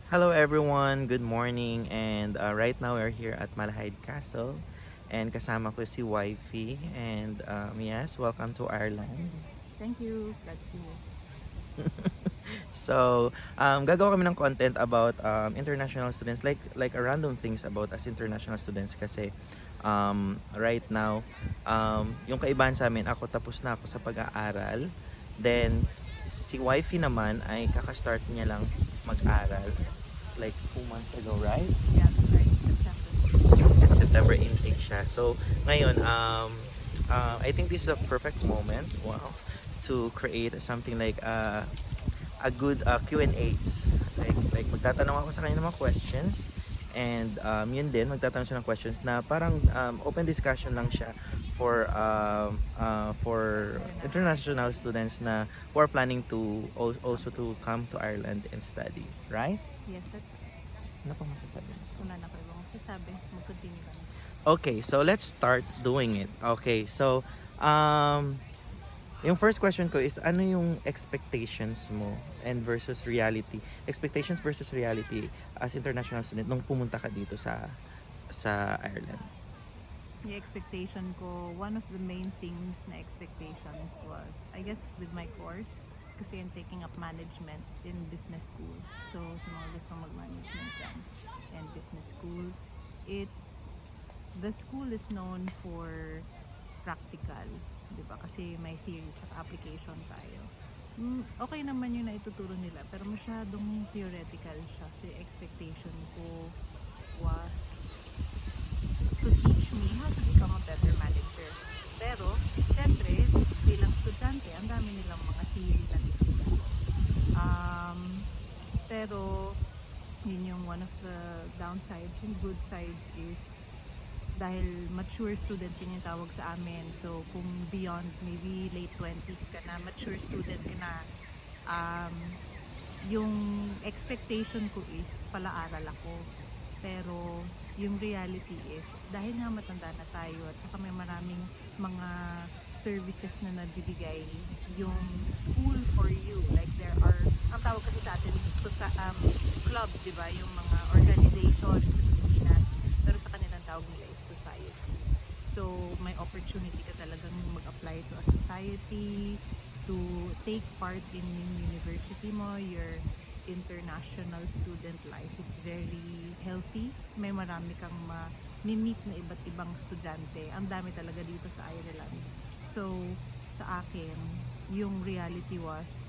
Hello everyone, good morning and right now we're here at Malahide Castle and kasama ko si Wifey and yes, welcome to Ireland. Thank you. Glad to be here. So, gagawa kami ng content about international students like a random things about us international students kasi right now yung kaibahan sa amin, ako tapos na ako sa pag-aaral. Then si Wifey naman ay kaka-start niya lang mag-aral like 2 months ago, right? Yeah, that's right. September. September intake siya. So, ngayon, I think this is a perfect moment, wow, to create something like a good Q&As. Like magtatanong ako sa kanya ng mga questions and yun din, magtatanong siya ng questions na parang open discussion lang siya for international students na who are planning to also to come to Ireland and study, right? Yes, that's Ano pang masasabi mo? wala na kayo bang sasabi. Mag-continue kami. Okay, so let's start doing it. Okay, so yung first question ko is ano yung expectations mo and versus reality? Expectations versus reality as international student nung pumunta ka dito sa Ireland. Yung expectation ko, one of the main things na expectations was, I guess, with my course, kasi I'm taking up management in business school. So, sa mga gusto mag-management dyan and business school, the school is known for practical, di ba? Kasi may theory at application tayo. Okay naman yung naituturo nila, pero masyadong theoretical siya. So, yung expectation ko was to teach me how to become a better manager. Pero, syempre, bilang estudyante, ang dami nilang mga theory na dito. Pero, yun yung one of the downsides. Yung good sides is dahil mature students yun yung tawag sa amin. So, kung beyond maybe late 20s ka na, mature student ka na, yung expectation ko is palaaral ako. Pero, yung reality is, dahil nga matanda na tayo at saka may maraming mga services na nabibigay yung school for you. Like there are, ang tawag kasi sa atin, so sa club, di ba? Yung mga organization sa Pilipinas. Pero sa kanilang tawag nila is society. So, may opportunity ka talagang mag-apply to a society, to take part in yung university mo, your international student life is very healthy. May marami kang ma-meet na iba't ibang estudyante. Ang dami talaga dito sa Ireland. So, sa akin, yung reality was,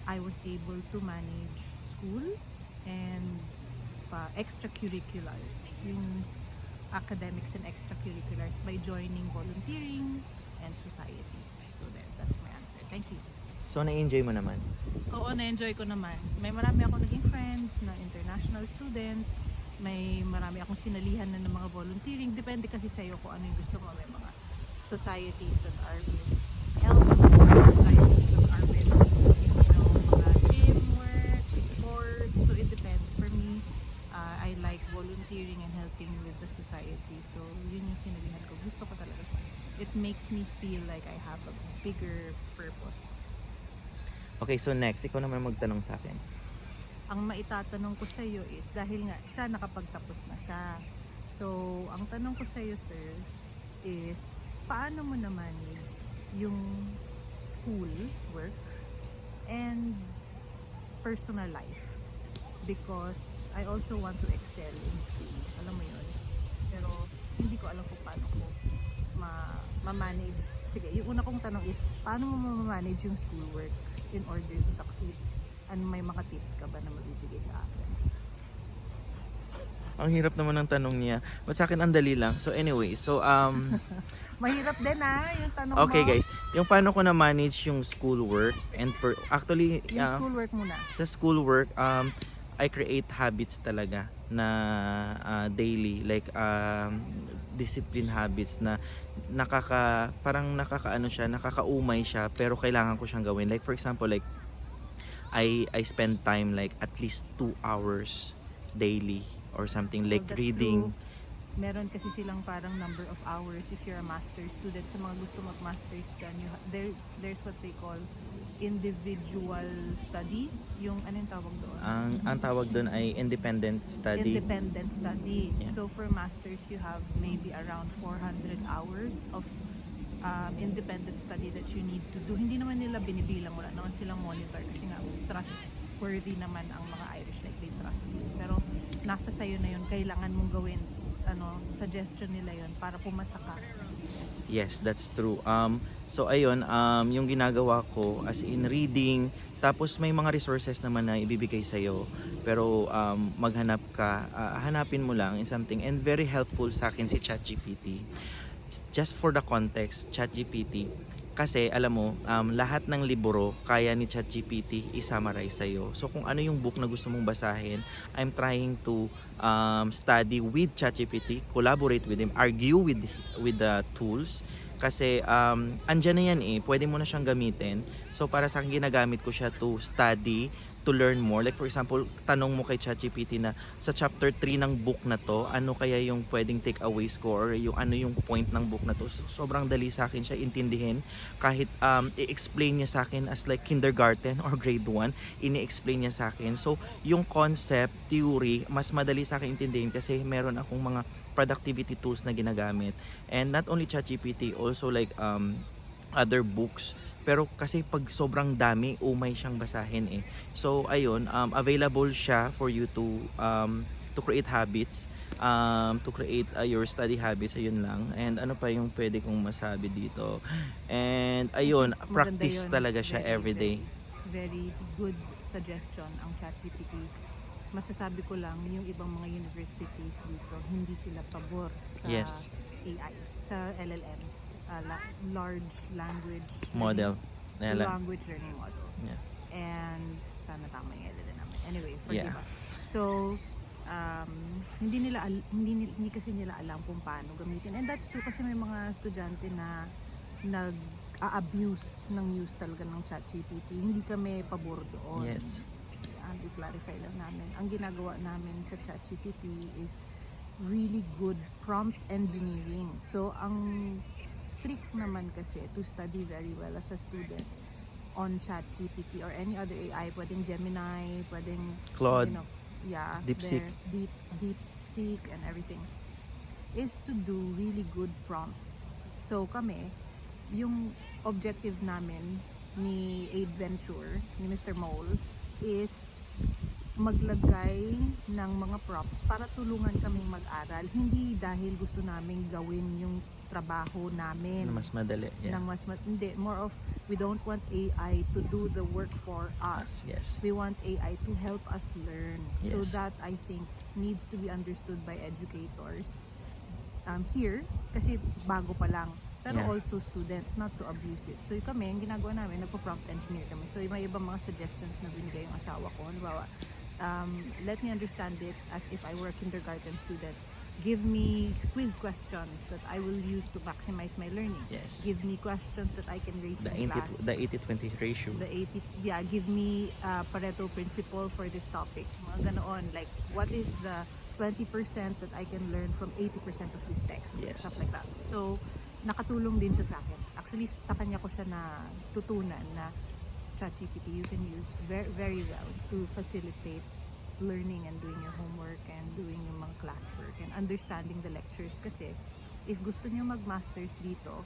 I was able to manage school and extracurriculars. Yung academics and extracurriculars by joining volunteering and societies. So there, that's my answer. Thank you. So, na-enjoy mo naman? Oo, na-enjoy ko naman. May marami ako naging friends na international student. May marami akong sinalihan na ng mga volunteering. Depende kasi sa'yo kung ano yung gusto mo. May mga societies that are with health, societies that are with, mga gym work, sports. So it depends. For me, I like volunteering and helping with the society. So yun yung sinalihan ko. Gusto ko talaga siya. It makes me feel like I have a bigger purpose. Okay, so next, ikaw naman magtanong sa akin. Ang maitatanong ko sa iyo is, dahil nga siya nakapagtapos na siya. So, ang tanong ko sa iyo, sir, is paano mo na-manage yung school work and personal life? Because I also want to excel in school. Alam mo yun? Pero hindi ko alam kung paano ko ma-manage. Sige, yung una kong tanong is, paano mo ma-manage yung school work in order to succeed? And may mga tips ka ba na mabibigay sa akin? Ang hirap naman ng tanong niya. But sa akin, ang dali lang. So anyway, so Mahirap din yung tanong okay mo. guys, yung paano ko na-manage yung schoolwork and actually, Yung school work muna. sa schoolwork, I create habits talaga na daily, like discipline habits na parang nakakaumay siya, pero kailangan ko siyang gawin. Like for example, like I spend time like at least 2 hours daily or something, like Well, that's reading. true. Meron kasi silang parang number of hours if you're a master's student. Sa mga gusto mag-masters dyan, there's what they call individual study, yung anong tawag doon? Ang tawag doon ay independent study. Independent study. Yeah. So for masters, you have maybe around 400 hours of independent study that you need to do. Hindi naman nila binibilang, wala naman silang monitor kasi nga trustworthy naman ang mga Irish, like they trust you. Pero nasa sayo na yun, kailangan mong gawin, suggestion nila yun para pumasa ka. Yes, that's true. So ayun, yung ginagawa ko as in reading, tapos may mga resources naman na ibibigay sa iyo. Pero maghanap ka, hanapin mo lang something, and very helpful sa akin si ChatGPT. Just for the context, ChatGPT, kasi alam mo, lahat ng libro kaya ni ChatGPT i-summarize sa iyo. So kung ano yung book na gusto mong basahin, I'm trying to study with ChatGPT, collaborate with him, argue with the tools. Kasi andyan na yan pwede mo na siyang gamitin. So para sa akin, ginagamit ko siya to study, to learn more. Like for example, tanong mo kay ChatGPT na sa chapter 3 ng book na to, ano kaya yung pwedeng takeaways ko, or yung ano yung point ng book na to. So, sobrang dali sa akin siya intindihin. Kahit i-explain niya sa akin as like kindergarten or grade 1, ini-explain niya sa akin. So yung concept, theory, mas madali sa akin intindihin kasi meron akong mga productivity tools na ginagamit. And not only ChatGPT, also like other books. Pero kasi pag sobrang dami, umay siyang basahin So ayun, available siya for you to create habits, to create your study habits. Ayun lang. And ano pa yung pwede kong masabi dito? And ayun, Maganda practice yun. talaga siya everyday. Very good suggestion ang ChatGPT. Masasabi ko lang, yung ibang mga universities dito, hindi sila pabor sa Yes. AI, sa LLMs, large language Model. language learning models. Yeah. And sana tama yung LLM namin. Anyway, forgive Yeah. us. So, hindi kasi nila alam kung paano gamitin. And that's true kasi may mga estudyante na nag-a-abuse ng use talaga ng ChatGPT. Hindi kami pabor doon. Yes. I-clarify lang namin. Ang ginagawa namin sa ChatGPT is really good prompt engineering. So, ang trick naman kasi to study very well as a student on ChatGPT or any other AI, pwedeng Gemini, pwedeng Claude. DeepSeek. DeepSeek and everything, is to do really good prompts. So kami, yung objective namin ni Adventure, ni Mr. Mole, is maglagay ng mga prompts para tulungan kaming mag-aral. Hindi dahil gusto namin gawin yung trabaho namin Na mas madali. Yeah. hindi, more of we don't want AI to do the work for us. Yes. We want AI to help us learn. So Yes. that, I think, needs to be understood by educators here, kasi bago pa lang. Pero Yeah. also students, not to abuse it. So kami, ang ginagawa namin, nagpo-prompt engineer kami. So may ibang mga suggestions na binigay yung asawa ko. Halimbawa, let me understand it as if I were a kindergarten student. Give me quiz questions that I will use to maximize my learning. Yes. Give me questions that I can raise The in class. 80-20 ratio. Give me Pareto principle for this topic. Mga ganoon. Like, what is the 20% that I can learn from 80% of this text? Yes. Stuff like that. So, nakatulong din siya sa akin. Actually, sa kanya ko siya na tutunan na ChatGPT you can use very, very well to facilitate learning and doing your homework and doing yung mga classwork and understanding the lectures. Kasi if gusto niyo mag-masters dito,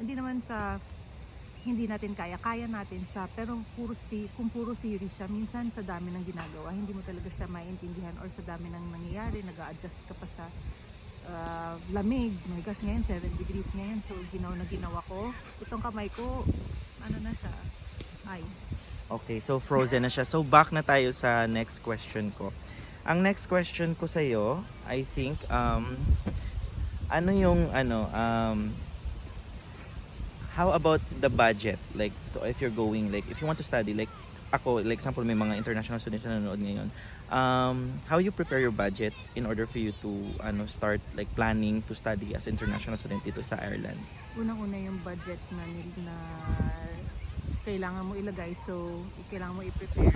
hindi naman sa hindi natin kaya natin siya, pero kung puro theory siya, minsan sa dami ng ginagawa, hindi mo talaga siya maintindihan, or sa dami ng nangyayari, nag-a-adjust ka pa sa lamig. My gosh, ngayon 7 degrees ngayon, so ginawa ko. Itong kamay ko, ano na siya, ice. Okay, so frozen na siya. So back na tayo sa next question ko. Ang next question ko sa iyo, I think ano yung how about the budget? Like if you're going, like if you want to study, like ako, like example, may mga international students na nanonood ngayon. How you prepare your budget in order for you to start like planning to study as international student dito sa Ireland? Unang-una yung budget na kailangan mo ilagay, so kailangan mo i-prepare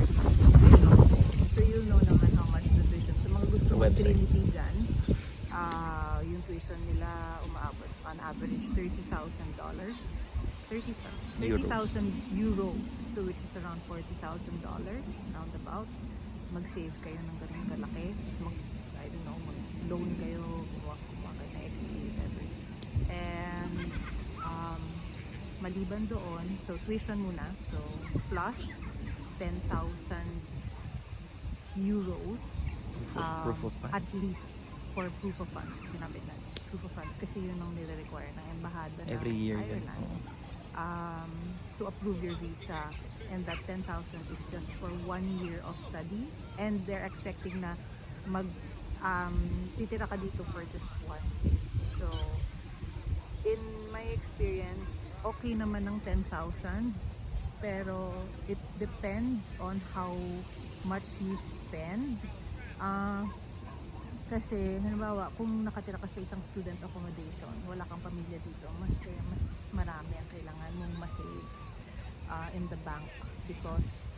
so you'll know naman how much the tuition. So mga gusto Sa mo website. Trinity dyan, yung tuition nila umaabot on average $30,000 €30,000. so which is around $40,000 roundabout. Mag-save kayo ng ganun kalaki, I don't know, mag-loan kayo, gumawa kayo ng equity, whatever. And maliban doon, so tuition muna, so plus 10,000 euros Proof of fund. at least for proof of funds. Sinabi na proof of funds kasi yun ang nire-require ng embahada Every ng year yun. Ireland to approve your visa, and that 10,000 is just for 1 year of study, and they're expecting na titira ka dito for just 1 year. So in my experience, okay naman ng 10,000, pero it depends on how much you spend. Kasi halimbawa, kung nakatira ka sa isang student accommodation, wala kang pamilya dito, mas marami ang kailangan mong ma-save in the bank, because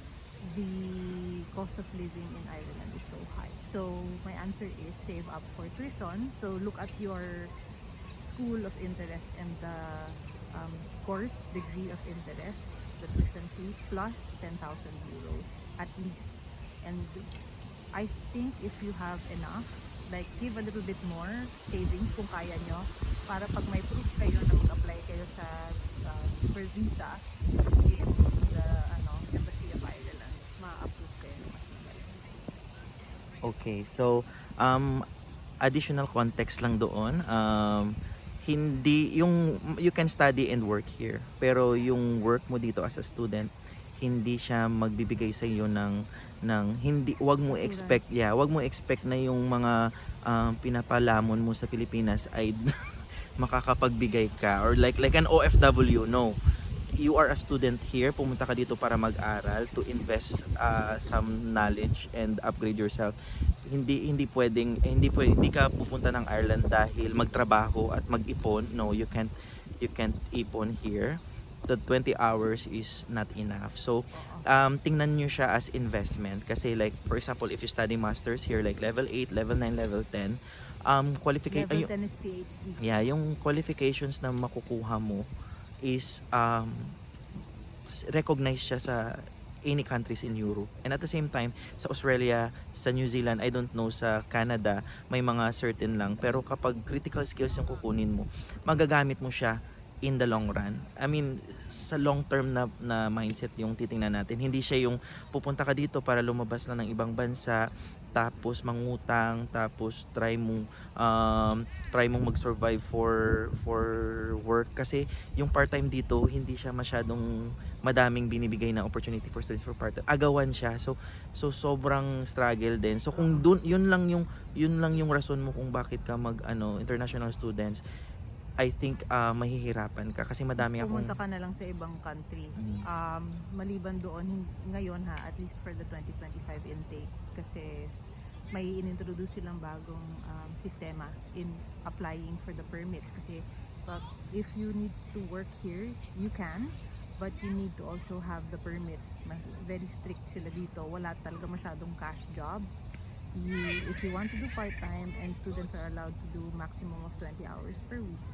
the cost of living in Ireland is so high. So my answer is save up for tuition. So look at your school of interest and the course degree of interest, the tuition fee plus 10,000 euros at least. And I think if you have enough, like give a little bit more savings kung kaya nyo, para pag may proof kayo na mag-apply kayo sa for visa in the Embassy of Ireland, ma-approve kayo ng mas madali. Okay, so additional context lang doon. Hindi yung you can study and work here, pero yung work mo dito as a student, hindi siya magbibigay sa iyo ng hindi, wag mo expect, wag mo expect na yung mga pinapalamon mo sa Pilipinas ay makakapagbigay ka, or like an OFW. No, you are a student here, pumunta ka dito para mag-aral, to invest some knowledge and upgrade yourself. Hindi ka pupunta ng Ireland dahil magtrabaho at mag-ipon. No, you can't ipon here. The 20 hours is not enough. So tingnan nyo siya as investment, kasi like for example, if you study masters here, like level 8, level 9, level 10, qualification, Level 10 is PhD. yeah, yung qualifications na makukuha mo is recognized siya sa any countries in Europe. And at the same time, sa Australia, sa New Zealand, I don't know, sa Canada, may mga certain lang. Pero kapag critical skills yung kukunin mo, magagamit mo siya in the long run. I mean, sa long term na mindset yung titingnan natin. Hindi siya yung pupunta ka dito para lumabas na ng ibang bansa, tapos mangutang, tapos try mong mag-survive for work, kasi yung part-time dito hindi siya masyadong madaming binibigay na opportunity for students for part-time. Agawan siya. So sobrang struggle din. So kung yun lang yung rason mo kung bakit ka international students, I think mahihirapan ka kasi madami akong Pumunta ka na lang sa ibang country. Maliban doon, ngayon at least for the 2025 intake, kasi may inintroduce silang bagong sistema in applying for the permits. Kasi if you need to work here, you can, but you need to also have the permits. Very strict sila dito. Wala talaga masyadong cash jobs. If you want to do part-time, and students are allowed to do maximum of 20 hours per week,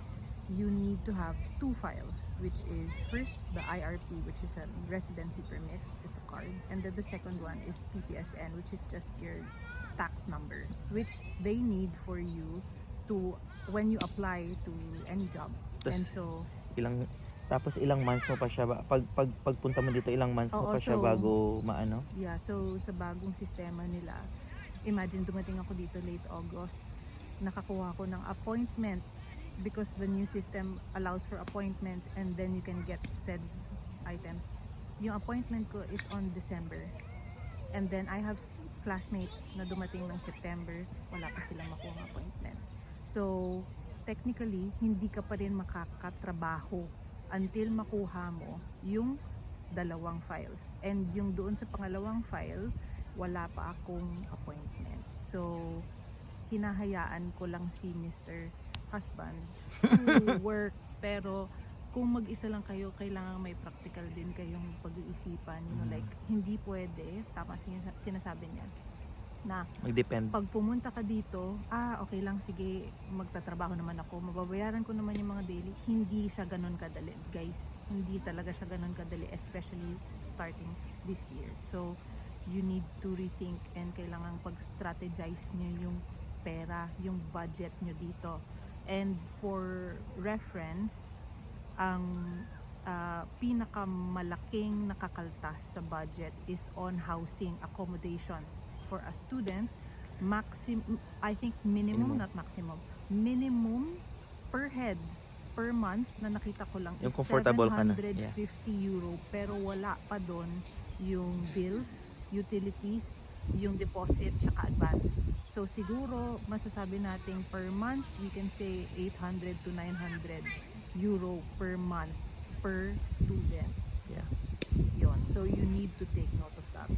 you need to have 2 files, which is first the IRP, which is a residency permit, just a card, and then the second one is PPSN, which is just your tax number, which they need for you to when you apply to any job. And so tapos ilang months mo pa siya pagpunta mo dito, ilang months mo pa siya bago maano? Yeah, so sa bagong sistema nila, imagine dumating ako dito late August, nakakuha ko ng appointment, because the new system allows for appointments and then you can get said items. Yung appointment ko is on December, and then I have classmates na dumating ng September, wala pa silang makuha ng appointment. So technically hindi ka pa rin makakatrabaho until makuha mo yung dalawang files, and yung doon sa pangalawang file wala pa akong appointment. So hinahayaan ko lang si Mr. Husband to work, pero kung mag-isa lang kayo, kailangan may practical din kayong pag-iisipan, like hindi pwede, tama sinasabi niya, na. Mag-depend. Pag pumunta ka dito, okay lang, sige, magtatrabaho naman ako, mababayaran ko naman yung mga daily. Hindi siya ganun kadali, guys. Hindi talaga siya ganun kadali, especially starting this year. So, you need to rethink and kailangan pag-strategize nyo yung pera, yung budget nyo dito. And for reference, ang pinakamalaking nakakaltas sa budget is on housing accommodations. For a student, I think minimum, not maximum, minimum per head per month na nakita ko lang Yung is comfortable ka na. 750 euro, pero wala pa doon yung bills, utilities, yung deposit, tsaka advance. So siguro masasabi natin per month, we can say 800 to 900 euro per month per student. Yeah. Yon. So you need to take note of that.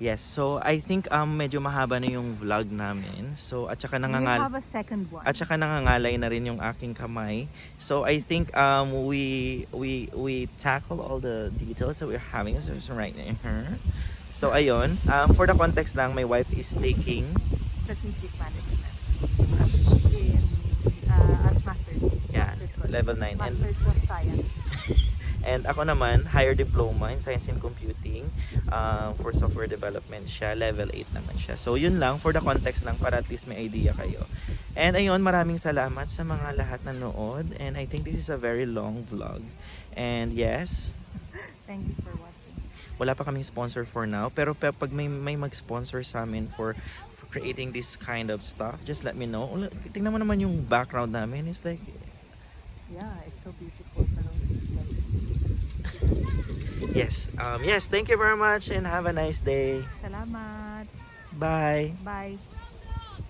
Yes, so I think medyo mahaba na yung vlog namin. So at saka We'll nangangal have a second one. at saka nangangalay na rin yung aking kamay. So I think we tackle all the details that we're having so right now. So ayun, for the context lang, my wife is taking Strategic management in as master's. Yeah, Master's course. level 9 and Masters of Science. And ako naman, higher diploma in Science and Computing for software development siya. Level 8 naman siya. So, yun lang. For the context lang, para at least may idea kayo. And ayun, maraming salamat sa mga lahat na nanood. And I think this is a very long vlog. And yes, Thank you for watching. wala pa kaming sponsor for now. Pero pag may mag-sponsor sa amin for creating this kind of stuff, just let me know. Tingnan mo naman yung background namin. It's like, Yeah, it's so beautiful. yes. Yes, thank you very much and have a nice day. Salamat. Bye. Bye.